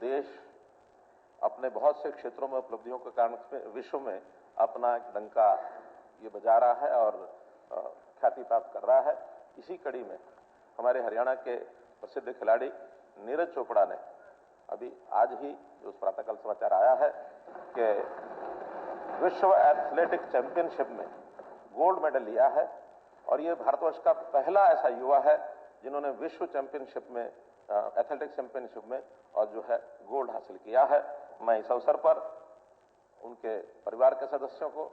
देश अपने बहुत से क्षेत्रों में उपलब्धियों के कारण विश्व में अपना डंका ये बजा रहा है और ख्याति प्राप्त कर रहा है। इसी कड़ी में हमारे हरियाणा के प्रसिद्ध खिलाड़ी नीरज चोपड़ा ने अभी आज ही जो प्रातःकाल समाचार आया है कि विश्व एथलेटिक चैंपियनशिप में गोल्ड मेडल लिया है और ये भारतवर्ष का पहला ऐसा युवा है जिन्होंने विश्व चैंपियनशिप में एथलेटिक्स चैंपियनशिप में और जो है गोल्ड हासिल किया है। मैं इस अवसर पर उनके परिवार के सदस्यों को,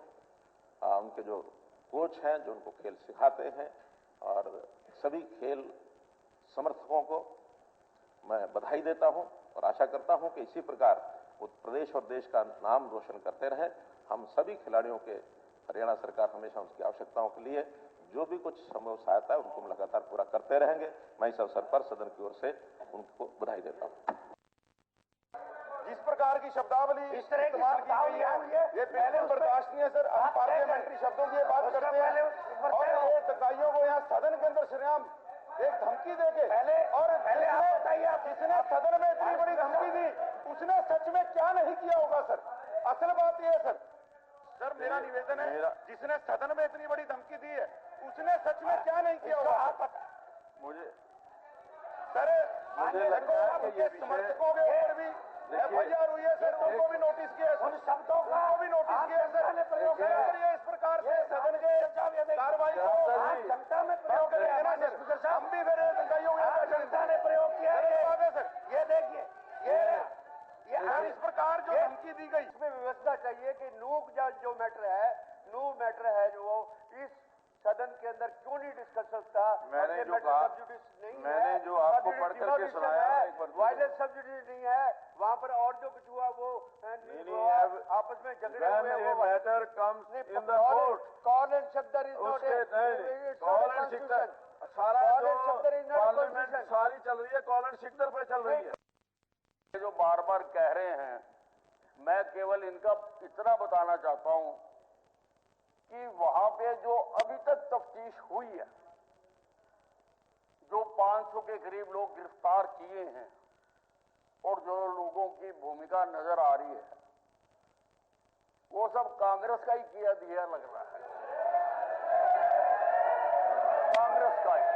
उनके जो कोच हैं जो उनको खेल सिखाते हैं और सभी खेल समर्थकों को मैं बधाई देता हूं और आशा करता हूं कि इसी प्रकार उत्तर प्रदेश और देश का नाम रोशन करते रहे। हम सभी खिलाड़ियों के हरियाणा सरकार हमेशा उनकी आवश्यकताओं के लिए जो भी कुछ संभव सहायता है उनको लगातार पूरा करते रहेंगे। मैं इस अवसर पर सदन की ओर से उनको बधाई देता हूं। जिस प्रकार की शब्दावली इस्तेमाल की गई है ये बिल्कुल बर्दाश्त नहीं है सर। हम पार्लियामेंट्री शब्दों की बात करते हैं और ये दगाइयों को यहाँ सदन के अंदर श्रीराम एक धमकी देके और जिसने सदन में इतनी बड़ी धमकी दी उसने सच में क्या नहीं किया होगा सर। असल बात यह है सर मेरा निवेदन है जिसने सदन में इतनी बड़ी धमकी दी है उसने सच में क्या नहीं किया होगा। मुझे लगता है कि ये समर्थकों के ऊपर भी FIR हुई है सर, उनको भी नोटिस किया है, शब्दों को भी नोटिस किया है सर। प्रयोग करिए इस प्रकार से सदन के कार्रवाई को जनता में प्रयोग करिए ना सर। हम भी फिर जनता ने प्रयोग किया है सर। ये देखिए ये इस प्रकार जो धमकी दी गई इसमें व्यवस्था चाहिए कि नूक जो मैटर है जो इस सदन के अंदर क्यों नहीं डिस्कस सकता। मैंने जो कहा मैंने जो आपको पढ़ करके सुनाया वायलेंस सब्जुडिस नहीं है वहाँ पर और जो कुछ हुआ वो आपस में झगड़े हुए वो matter comes in the court. Kaul and Shakdher is not Kaul and Shakdher सारा जो पार्लियामेंट सारी चल रही है कॉल एंड शिक्दर पे चल रही है। जो बार बार कह रहे हैं मैं केवल इनका इतना बताना चाहता हूं कि वहां पे जो अभी तक तफ्तीश हुई है जो 500 के करीब लोग गिरफ्तार किए हैं और जो लोगों की भूमिका नजर आ रही है वो सब कांग्रेस का ही किया दिया लग रहा है। कांग्रेस का ही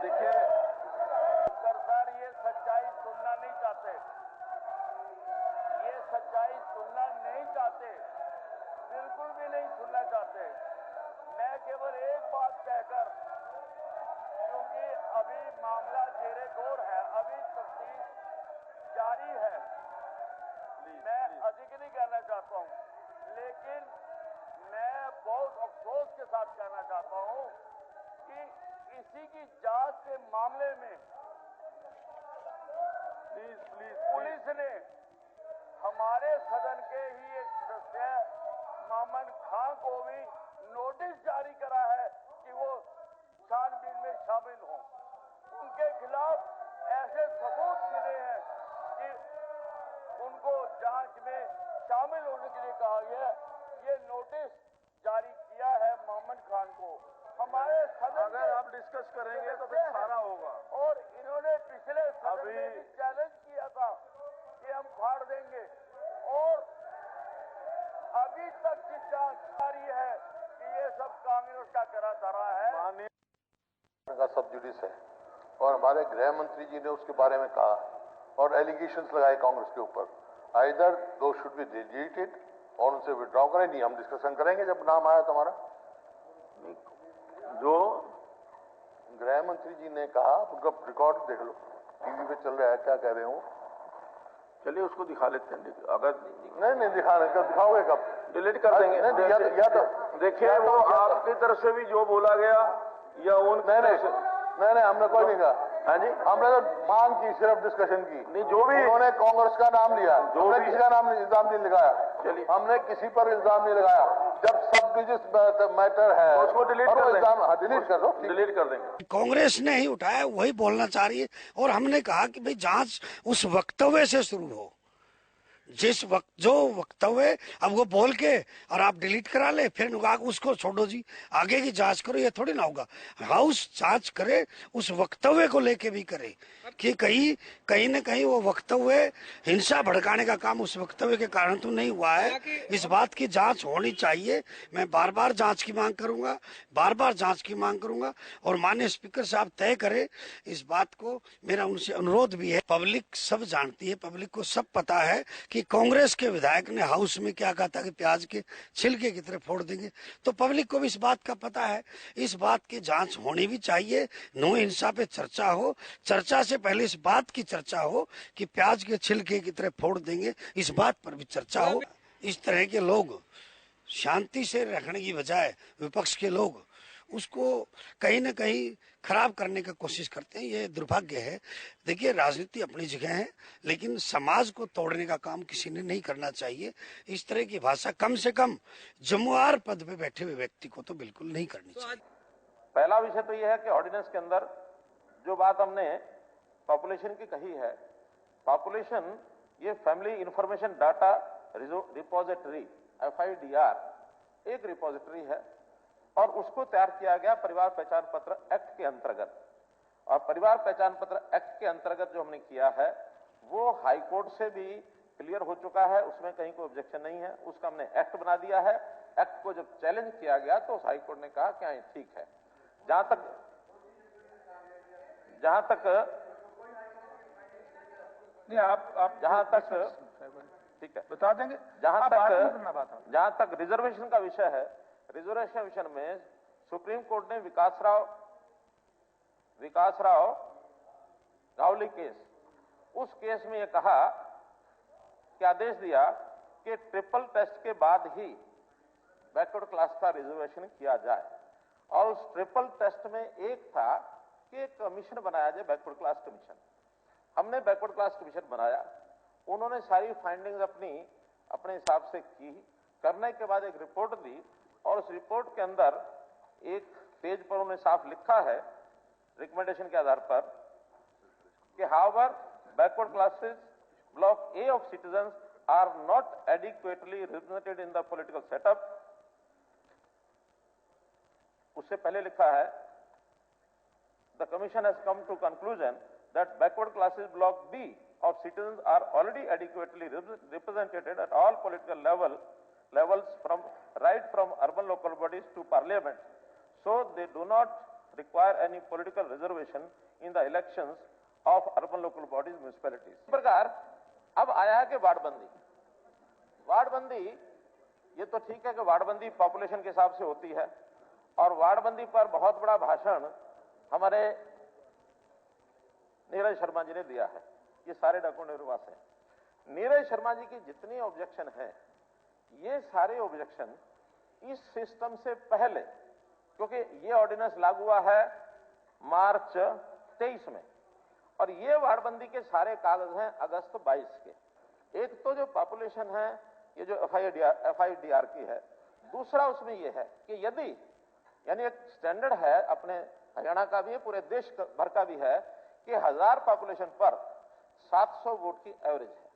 देखिए सरकार ये सच्चाई सुनना नहीं चाहते, ये सच्चाई सुनना नहीं चाहते, बिल्कुल भी नहीं सुनना चाहते। मैं केवल एक बात कहकर क्योंकि अभी मामला जेरे गौर है, अभी तफ्तीश जारी है, मैं अधिक नहीं कहना चाहता हूं, लेकिन मैं बहुत अफसोस के साथ कहना चाहता हूं कि इसी की जांच के मामले में पुलिस ने हमारे सदन के ही एक सदस्य मोहम्मद खान को भी नोटिस जारी करा है कि वो छानबीन में शामिल हों। उनके खिलाफ ऐसे सबूत मिले हैं कि उनको जांच में शामिल होने के लिए कहा गया। ये नोटिस जारी किया है मोहम्मद खान को। हमारे सदन अगर आप डिस्कस करेंगे तो फिर सारा होगा और इन्होंने पिछले सदन में भी चैलेंज किया था कि हम फाड़ देंगे और अभी तक की जांच जारी है कि ये सब कांग्रेस का करा धरा है। का सब्जुडिस है और हमारे गृह मंत्री जी ने उसके बारे में कहा और एलिगेशंस लगाए कांग्रेस के ऊपर। आइदर दो शुड बी डिलीटेड और उनसे विड्रॉ करें। नहीं, हम डिस्कशन करेंगे जब नाम आया तुम्हारा। जो गृह मंत्री जी ने कहा उनका रिकॉर्ड देख लो, टीवी पे चल रहा है, क्या कह रहे हो। चलिए उसको दिखा लेते हैं। अगर नहीं दिखाओगे कब? डिलीट कर देंगे। या तो देखिए वो आपकी तरफ से भी जो बोला गया या उन नहीं हमने कोई नहीं कहा। हाँ जी, हमने तो मांग की, सिर्फ डिस्कशन की। नहीं, जो भी उन्होंने कांग्रेस का नाम लिया, हमने किसी का नाम इल्जाम नहीं लगाया। चलिए हमने किसी पर इल्जाम नहीं लगाया। जब सब डिजिट मैटर है उसको डिलीट कर देंगे। हाँ, डिलीट कर दो, डिलीट कर देंगे। कांग्रेस ने ही उठाया, वही बोलना चाह रही है और हमने कहा कि भाई जांच उस वक्तव्य से शुरू हो जिस वक्त जो वक्तव्य अब वो बोल के और आप डिलीट करा ले, फिर उसको छोड़ो जी, आगे की जांच करो, ये थोड़ी ना होगा। हाउस जांच करे, उस वक्तव्य को लेके भी करे कि कहीं न कहीं वो वक्तव्य हिंसा भड़काने का काम उस वक्तव्य के कारण तो नहीं हुआ है। इस बात की जांच होनी चाहिए। मैं बार बार जांच की मांग करूंगा, बार बार जांच की मांग करूंगा, और माननीय स्पीकर साहब तय करे इस बात को। मेरा उनसे अनुरोध भी है। पब्लिक सब जानती है, पब्लिक को सब पता है कि कांग्रेस के विधायक ने हाउस में क्या कहा था कि प्याज के छिलके की तरह फोड़ देंगे, तो पब्लिक को भी इस बात का पता है। इस बात की जांच होनी भी चाहिए। नो हिंसा पे चर्चा हो, चर्चा से पहले इस बात की चर्चा हो कि प्याज के छिलके की तरह फोड़ देंगे, इस बात पर भी चर्चा हो। इस तरह के लोग शांति से रखने की बजाय विपक्ष के लोग उसको कहीं ना कहीं खराब करने की कोशिश करते हैं। ये दुर्भाग्य है। देखिए, राजनीति अपनी जगह है, लेकिन समाज को तोड़ने का काम किसी ने नहीं करना चाहिए। इस तरह की भाषा कम से कम जिम्मेवार पद पे बैठे हुए व्यक्ति को तो बिल्कुल नहीं करनी चाहिए। पहला विषय तो यह है कि ऑर्डिनेंस के अंदर जो बात हमने पॉपुलेशन की कही है, पॉपुलेशन ये family information data repository FIDR एक रिपोजिटरी है, और उसको तैयार किया गया परिवार पहचान पत्र एक्ट के अंतर्गत। और परिवार पहचान पत्र एक्ट के अंतर्गत जो हमने किया है वो हाई कोर्ट से भी क्लियर हो चुका है, उसमें कहीं कोई ऑब्जेक्शन नहीं है। उसका हमने एक्ट बना दिया है। एक्ट को जब चैलेंज किया गया तो हाई कोर्ट ने कहा कि हाँ ठीक है। जहां तक नहीं, आप जहां तक ठीक है बता देंगे। जहां तक रिजर्वेशन का विषय है, रिजर्वेशन में सुप्रीम कोर्ट ने विकास राव गावली केस, उस केस में यह कहा कि आदेश दिया कि ट्रिपल टेस्ट के बाद ही बैकवर्ड क्लास का रिजर्वेशन किया जाए। और उस ट्रिपल टेस्ट में एक था कि कमीशन बनाया जाए, बैकवर्ड क्लास कमीशन। हमने बैकवर्ड क्लास कमीशन बनाया, उन्होंने सारी फाइंडिंग्स अपने हिसाब से की, करने के बाद एक रिपोर्ट दी, और उस रिपोर्ट के अंदर एक पेज पर उन्होंने साफ लिखा है रिकमेंडेशन के आधार पर कि however backward classes block A of citizens are not adequately represented in the political setup. उससे पहले लिखा है the commission has come to conclusion that backward classes block B of citizens are already adequately represented at all political levels from urban local bodies to parliament, so they do not require any political reservation in the elections of urban local bodies municipalities। इस प्रकार अब आया है कि वार्डबंदी ये तो ठीक है कि वार्डबंदी पॉपुलेशन के हिसाब से होती है, और वार्डबंदी पर बहुत बड़ा भाषण हमारे नीरज शर्मा जी ने दिया है। ये सारे डॉक्यूमेंट मेरे पास है। नीरज शर्मा जी की जितनी ऑब्जेक्शन है, ये सारे ऑब्जेक्शन इस सिस्टम से पहले, क्योंकि ये ऑर्डिनेंस लागू हुआ है मार्च 23 में, और ये वार्डबंदी के सारे कागज हैं अगस्त 22 के। एक तो जो पॉपुलेशन है, ये जो FIDR की है, दूसरा उसमें ये है कि यदि, यानी एक स्टैंडर्ड है अपने हरियाणा का भी है, पूरे देश भर का भी है, कि 1000 पॉपुलेशन पर 700 वोट की एवरेज है।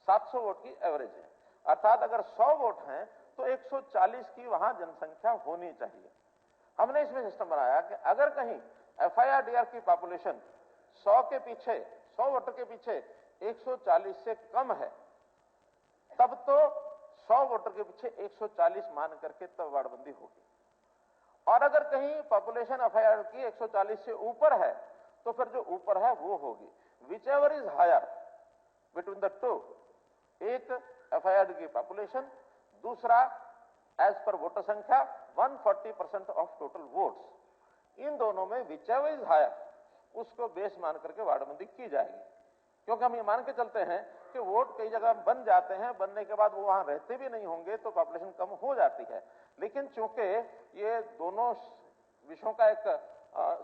700 वोट की एवरेज है, अर्थात अगर 100 वोट हैं तो 140 की वहां जनसंख्या होनी चाहिए। हमने इसमें सिस्टम बनाया कि अगर कहीं FIDR की पॉपुलेशन 100 के पीछे, 100 वोटर के पीछे 140 से कम है, तब तो 100 वोटर के पीछे 140 मान करके तब वार्डबंदी होगी। और अगर कहीं पॉपुलेशन FIDR की 140 से ऊपर है तो फिर जो ऊपर है वो होगी। Whichever is higher between the two, एक FIDR की पॉपुलेशन, दूसरा एज पर वोटर संख्या 140% ऑफ टोटल वोट्स, इन दोनों में whichever is higher उसको बेस मान करके वार्डबंदी की जाएगी। क्योंकि हम ये मान के चलते हैं कि वोट कई जगह बन जाते हैं, बनने के बाद वो वहां रहते भी नहीं होंगे तो पॉपुलेशन कम हो जाती है। लेकिन चूंकि ये दोनों विषयों का एक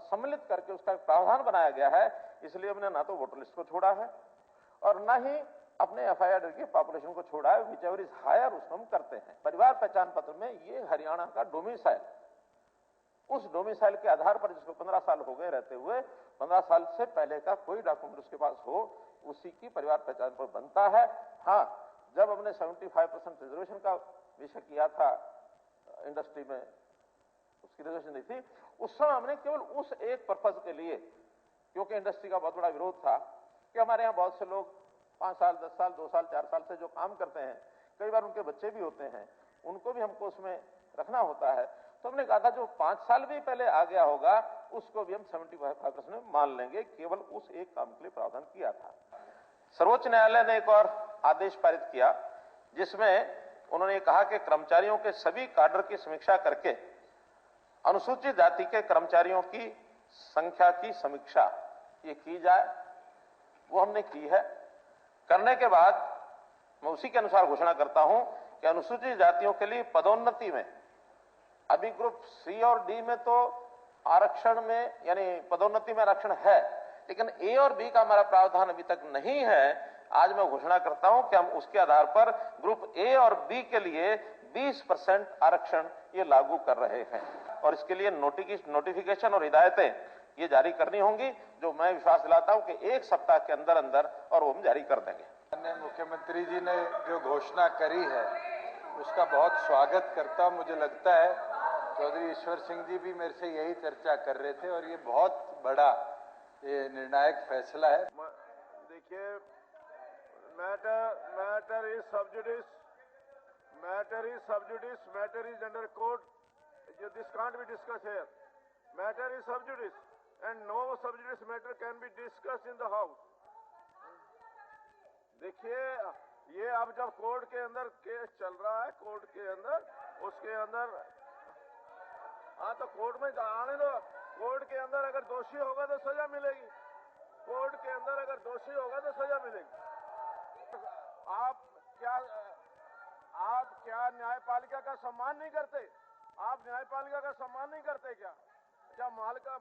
सम्मिलित करके उसका एक प्रावधान बनाया गया है, इसलिए हमने ना तो वोटर लिस्ट को छोड़ा है और ना ही अपने FIDR की पॉपुलेशन को छोड़ा है। व्हिचएवर इज हायर उसको हम करते हैं। परिवार पहचान पत्र में ये हरियाणा का डोमिसाइल, उस डोमिसाइल के आधार पर जिसको 15 साल हो गए रहते हुए, 15 साल से पहले का कोई डॉक्यूमेंट उसके पास हो, उसी की परिवार पहचान पर बनता है। हाँ, जब हमने 75% रिजर्वेशन का विषय किया था इंडस्ट्री में, उसकी रिजर्वेशन दी थी, उस समय हमने केवल उस एक पर्पज के लिए, क्योंकि इंडस्ट्री का बहुत बड़ा विरोध था कि हमारे यहाँ बहुत से लोग 5 साल 10 साल 2 साल 4 साल से जो काम करते हैं, कई बार उनके बच्चे भी होते हैं, उनको भी हमको उसमें रखना होता है। तो हमने कहा था जो 5 साल भी पहले आ गया होगा उसको भी हम 75% में मान लेंगे, केवल उस एक काम के लिए प्रावधान किया था। सर्वोच्च न्यायालय ने एक और आदेश पारित किया जिसमें उन्होंने कहा कि कर्मचारियों के सभी काडर की समीक्षा करके अनुसूचित जाति के कर्मचारियों की संख्या की समीक्षा ये की जाए। वो हमने की है। करने के बाद मैं उसी के अनुसार घोषणा करता हूं कि अनुसूचित जातियों के लिए पदोन्नति में अभी ग्रुप सी और डी में तो आरक्षण में यानी पदोन्नति में आरक्षण है, लेकिन ए और बी का हमारा प्रावधान अभी तक नहीं है। आज मैं घोषणा करता हूं कि हम उसके आधार पर ग्रुप ए और बी के लिए 20% आरक्षण ये लागू कर रहे हैं और इसके लिए नोटिफिकेशन और हिदायतें ये जारी करनी होंगी, जो मैं विश्वास दिलाता हूं कि 1 सप्ताह के अंदर अंदर और वो हम जारी कर देंगे। मुख्यमंत्री जी ने जो घोषणा करी है उसका बहुत स्वागत करता हूं। मुझे लगता है चौधरी ईश्वर सिंह जी भी मेरे से यही चर्चा कर रहे थे और ये बहुत बड़ा ये निर्णायक फैसला है। देखिए, matter is sub judice, matter is under court, this can't be discuss here. Matter is sub judice and no sub judice matter can be discussed in the house. देखिए, ये अब जब कोर्ट के अंदर केस चल रहा है, कोर्ट के अंदर, उसके अंदर, हाँ तो कोर्ट में आने दो। कोर्ट के अंदर अगर दोषी होगा तो सजा मिलेगी, कोर्ट के अंदर अगर दोषी होगा तो सजा मिलेगी। आप क्या न्यायपालिका का सम्मान नहीं करते? आप न्यायपालिका का सम्मान नहीं करते क्या? जब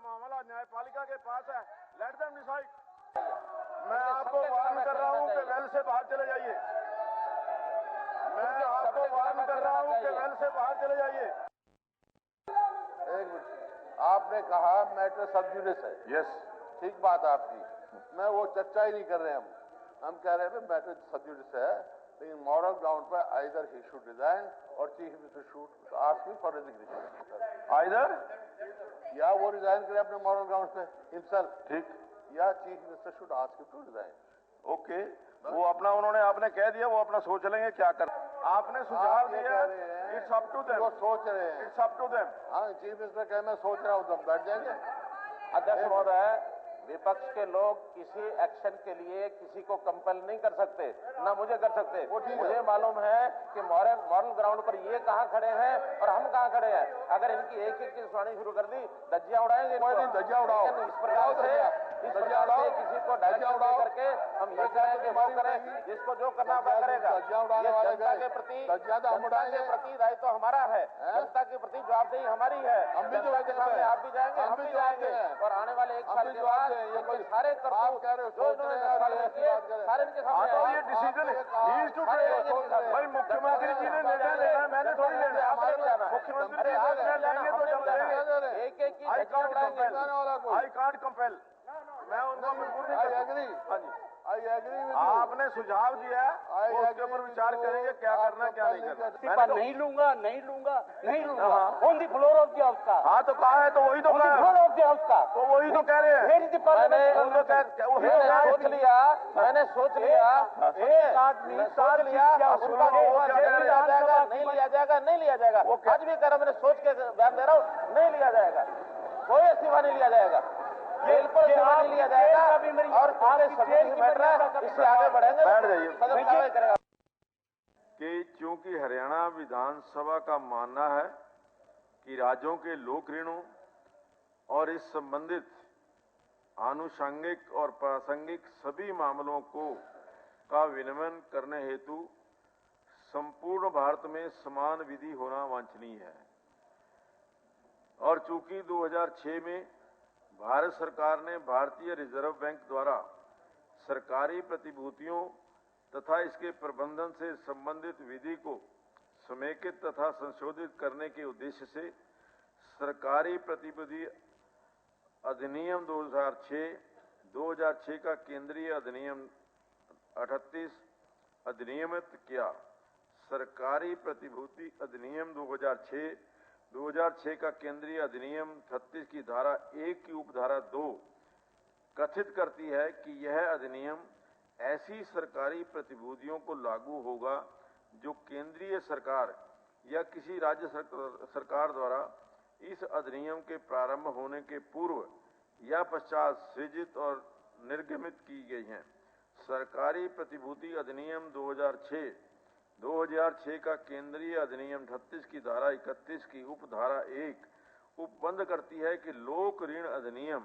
मामला न्यायपालिका के पास है, लेट देम डिसाइड। मैं आपको वार्न कर रहा हूं कि वेल से बाहर चले जाइए। मैं आपको वार्न कर रहा हूं कि वेल से बाहर चले जाइए। एक मिनट, आपने कहा मैटर सब जुडिस है। यस, ठीक बात आपकी, मैं वो चर्चा ही नहीं कर रहे हम कह रहे हैं मैटर सब जुडिस है, लेकिन मॉरल ग्राउंड पर आइदर ही शुड रिजाइन और chief minister should ask me for resignation. Either या वो रिजाइन करे अपने मॉरल ग्राउंड पे हिमसेल्फ, ठीक, या chief minister should ask him to resign. Okay, वो अपना उन्होंने आपने कह दिया, वो अपना सोच लेंगे क्या कर। आपने सुझाव दिया, इट्स अप टू देम। वो सोच रहे हैं, इट्स अप टू देम। हाँ, चीफ मिनिस्टर कहे मैं सोच रहा हूँ, तो बैठ जाएंगे। अध्यक्ष महोदय, विपक्ष के लोग किसी एक्शन के लिए किसी को कंपेल नहीं कर सकते, ना मुझे कर सकते। मुझे मालूम है कि मॉरल ग्राउंड पर ये कहाँ खड़े हैं और हम कहाँ खड़े हैं। अगर इनकी एक एक की सुनानी शुरू कर दी, धज्जियां उड़ाएंगे। धज्जियां उड़ाओ, इस प्रकार से किसी को डायरेक्शन करके हम ये करें कि वो करें, जिसको जो करना वो करेगा। जनता के प्रति दायित्व हमारा है, जनता के प्रति जवाबदेही हमारी है। जनता के सामने आप भी जाएंगे, हम भी जाएंगे और आने वाले 1 साल के बाद ये सारे करतूत जो इन्होंने सारे इनके सामने। ये डिसीजन भाई मुख्यमंत्री जी ने निर्णय लेना है, मैंने थोड़ी लेना है। मुख्यमंत्री जी निर्णय लेंगे तो जब लेंगे। एक एक की आई कांट कंपेल, मैं उनको मजबूर नहीं करता। हाँ जी, आई एग्री विद यू। आपने सुझाव दिया, उसके ऊपर विचार करेंगे क्या करना क्या नहीं करना। नहीं लूंगा on the floor of the house का। हाँ तो कहा है, तो वही तो कहा फ्लोर ऑफ द हाउस का, तो वही तो कह रहे हैं। मैंने सोच लिया सोच लिया नहीं लिया जाएगा। वो आज भी कह रहा, मैंने सोच के बयान दे रहा हूँ, नहीं लिया जाएगा, कोई इस्तीफा नहीं लिया जाएगा, बिल्कुल इस्तीफा नहीं लिया जाएगा और इससे आगे बढ़ेंगे। बैठ जाइए। करेगा कि चूंकि हरियाणा विधानसभा का मानना है कि राज्यों के लोक ऋणों और इस संबंधित आनुषंगिक और प्रासंगिक सभी मामलों का विनियमन करने हेतु संपूर्ण भारत में समान विधि होना वांछनीय है और चूंकि 2006 में भारत सरकार ने भारतीय रिजर्व बैंक द्वारा सरकारी प्रतिभूतियों तथा इसके प्रबंधन से संबंधित विधि को समेकित तथा संशोधित करने के उद्देश्य से सरकारी प्रतिभूति अधिनियम 2006 का केंद्रीय अधिनियम 38 अधिनियमित किया। सरकारी प्रतिभूति अधिनियम 2006 का केंद्रीय अधिनियम 36 की धारा 1 की उपधारा 2 कथित करती है कि यह अधिनियम ऐसी सरकारी प्रतिभूतियों को लागू होगा जो केंद्रीय सरकार या किसी राज्य सरकार द्वारा इस अधिनियम के प्रारंभ होने के पूर्व या पश्चात सृजित और निर्गमित की गई हैं। सरकारी प्रतिभूति अधिनियम 2006 का केंद्रीय अधिनियम 36 की धारा 31 की उपधारा 1 उपबंध करती है कि लोक ऋण अधिनियम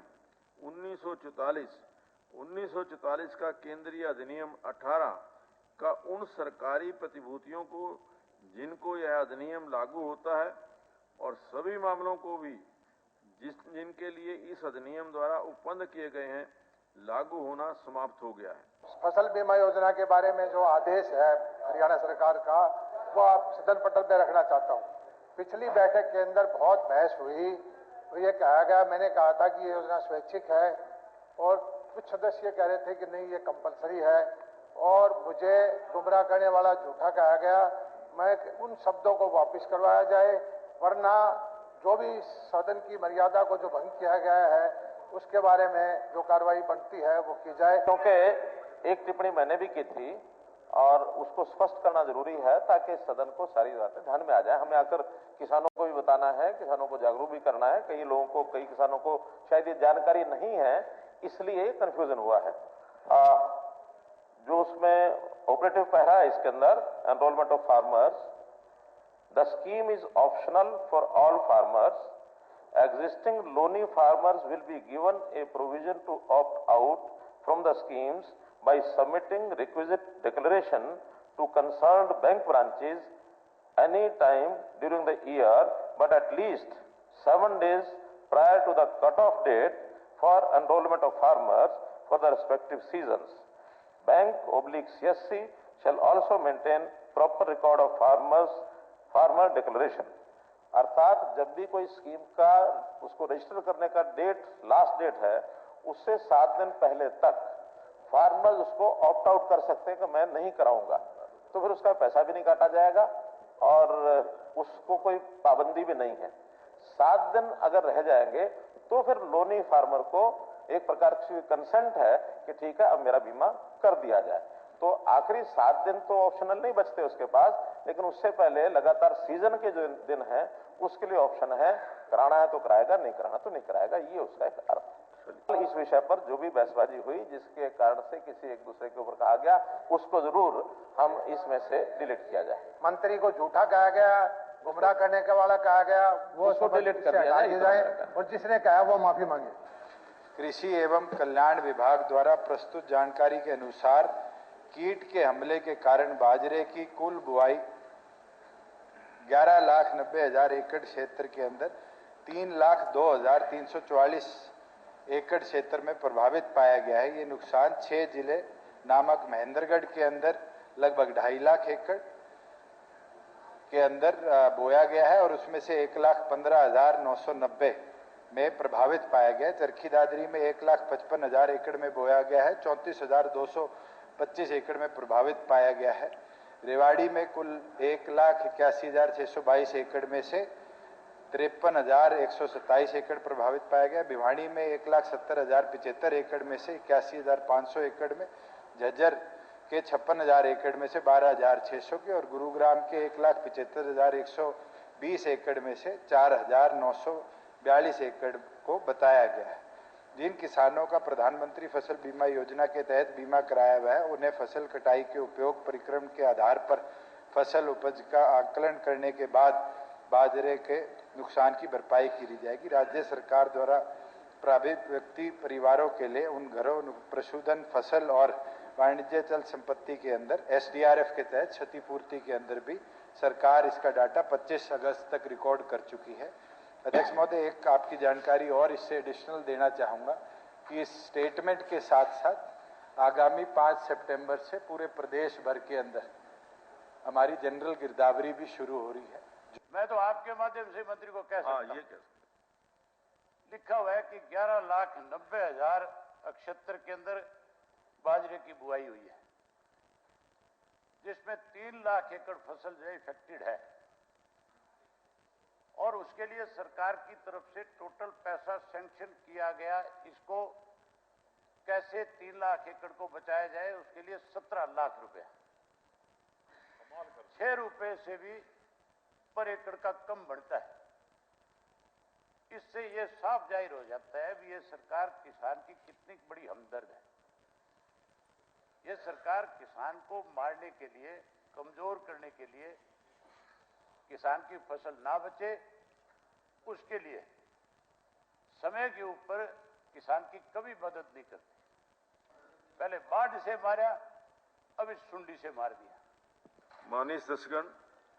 1944 का केंद्रीय अधिनियम 18 का उन सरकारी प्रतिभूतियों को जिनको यह अधिनियम लागू होता है और सभी मामलों को भी जिनके लिए इस अधिनियम द्वारा उपबंध किए गए हैं लागू होना समाप्त हो गया है। फसल बीमा योजना के बारे में जो आदेश है हरियाणा सरकार का, वो आप सदन पटल पे रखना चाहता हूँ। पिछली बैठक के अंदर बहुत बहस हुई तो ये कहा गया, मैंने कहा था कि ये योजना स्वैच्छिक है और कुछ सदस्य कह रहे थे कि नहीं ये कंपलसरी है और मुझे गुमराह करने वाला झूठा कहा गया। मैं उन शब्दों को वापस करवाया जाए, वरना जो भी सदन की मर्यादा को जो भंग किया गया है उसके बारे में जो कार्रवाई बनती है वो की जाए। क्योंकि एक टिप्पणी मैंने भी की थी और उसको स्पष्ट करना जरूरी है ताकि सदन को सारी बातें ध्यान में आ जाए। हमें आकर किसानों को भी बताना है, किसानों को जागरूक भी करना है। कई किसानों को शायद ये जानकारी नहीं है, इसलिए कंफ्यूजन हुआ है। जो उसमें ऑपरेटिव पहरा है इसके अंदर, enrolment of farmers, the scheme is optional for all farmers. Existing loanee farmers will be given a provision to opt out from the schemes by submitting requisite declaration to concerned bank branches any time during the year, but at least 7 days prior to the cut-off date for enrollment of farmers for the respective seasons. Bank/CSC shall also maintain proper record of farmer declaration. अर्थात जब भी कोई scheme का उसको register करने का last date है, उससे 7 दिन पहले तक फार्मर्स उसको ऑप्ट आउट कर सकते हैं कि मैं नहीं कराऊंगा, तो फिर उसका पैसा भी नहीं काटा जाएगा और उसको कोई पाबंदी भी नहीं है। 7 दिन अगर रह जाएंगे तो फिर लोनी फार्मर को एक प्रकार की कंसेंट है कि ठीक है अब मेरा बीमा कर दिया जाए। तो आखिरी 7 दिन तो ऑप्शनल नहीं बचते उसके पास, लेकिन उससे पहले लगातार सीजन के जो दिन है उसके लिए ऑप्शन है, कराना है तो कराएगा, नहीं कराना तो नहीं कराएगा। ये उसका एक अर्थ है। इस विषय पर जो भी बहसबाजी हुई जिसके कारण से किसी एक दूसरे के ऊपर कहा गया, उसको जरूर हम इसमें से डिलीट किया जाए। मंत्री को झूठा कहा गया, गुमराह करने के वाला कहा गया, वो उसको डिलीट कर दिया जाए और जिसने कहा वो माफी मांगे। कृषि एवं कल्याण विभाग द्वारा प्रस्तुत जानकारी के अनुसार कीट के हमले के कारण बाजरे की कुल बुआई 11,90,000 एकड़ क्षेत्र के अंदर 3,02,344 एकड़ क्षेत्र में प्रभावित पाया गया है। ये नुकसान 6 जिले नामक महेंद्रगढ़ के अंदर लगभग 2.5 लाख एकड़ के अंदर बोया गया है और उसमें से 1,15,990 में प्रभावित पाया गया है। चरखी दादरी में 1,55,000 एकड़ में बोया गया है, 34,225 एकड़ में प्रभावित पाया गया है। रेवाड़ी में कुल 1,81,622 एकड़ में से 53,127 एकड़ प्रभावित पाया गया। भिवानी में 1,70,075 एकड़ में से 81,500 एकड़ में, झज्जर के 56,000 एकड़ में से 12,600 के और गुरुग्राम के 1,75,120 एकड़ में से 4,942 एकड़ को बताया गया है। जिन किसानों का प्रधानमंत्री फसल बीमा योजना के तहत बीमा कराया हुआ है उन्हें फसल कटाई के उपयोग परिक्रम के आधार पर फसल उपज का आकलन करने के बाद बाजरे के नुकसान की भरपाई की जाएगी। राज्य सरकार द्वारा प्रभावित व्यक्ति परिवारों के लिए उन घरों, पशुधन, फसल और वाणिज्य चल संपत्ति के अंदर SDRF के तहत क्षतिपूर्ति के अंदर भी सरकार इसका डाटा 25 अगस्त तक रिकॉर्ड कर चुकी है। अध्यक्ष महोदय, एक आपकी जानकारी और इससे एडिशनल देना चाहूँगा कि इस स्टेटमेंट के साथ साथ आगामी 5 सितंबर से पूरे प्रदेश भर के अंदर हमारी जनरल गिरदावरी भी शुरू हो रही है। मैं तो आपके माध्यम से मंत्री को कह सकता हूं, लिखा हुआ है कि 11,90,000 क्षेत्र के अंदर बाजरे की बुआई हुई है। जिसमें 3 लाख एकड़ फसल जो इफेक्टेड है, और उसके लिए सरकार की तरफ से टोटल पैसा सैंक्शन किया गया। इसको कैसे 3 लाख एकड़ को बचाया जाए, उसके लिए 17 लाख रुपया, 6 रुपए से भी पर एकड़ का कम बढ़ता है। इससे यह साफ जाहिर हो जाता है कि यह सरकार किसान की कितनी बड़ी हमदर्द है। यह सरकार किसान को मारने के लिए, कमजोर करने के लिए, किसान की फसल ना बचे उसके लिए समय के ऊपर किसान की कभी मदद नहीं करती। पहले बाढ़ से मारा, अब इस सुंडी से मार दिया। माननीय सदस्यगण,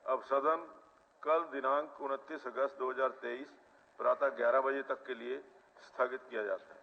अब सदन कल दिनांक 29 अगस्त 2023 प्रातः 11 बजे तक के लिए स्थगित किया जाता है।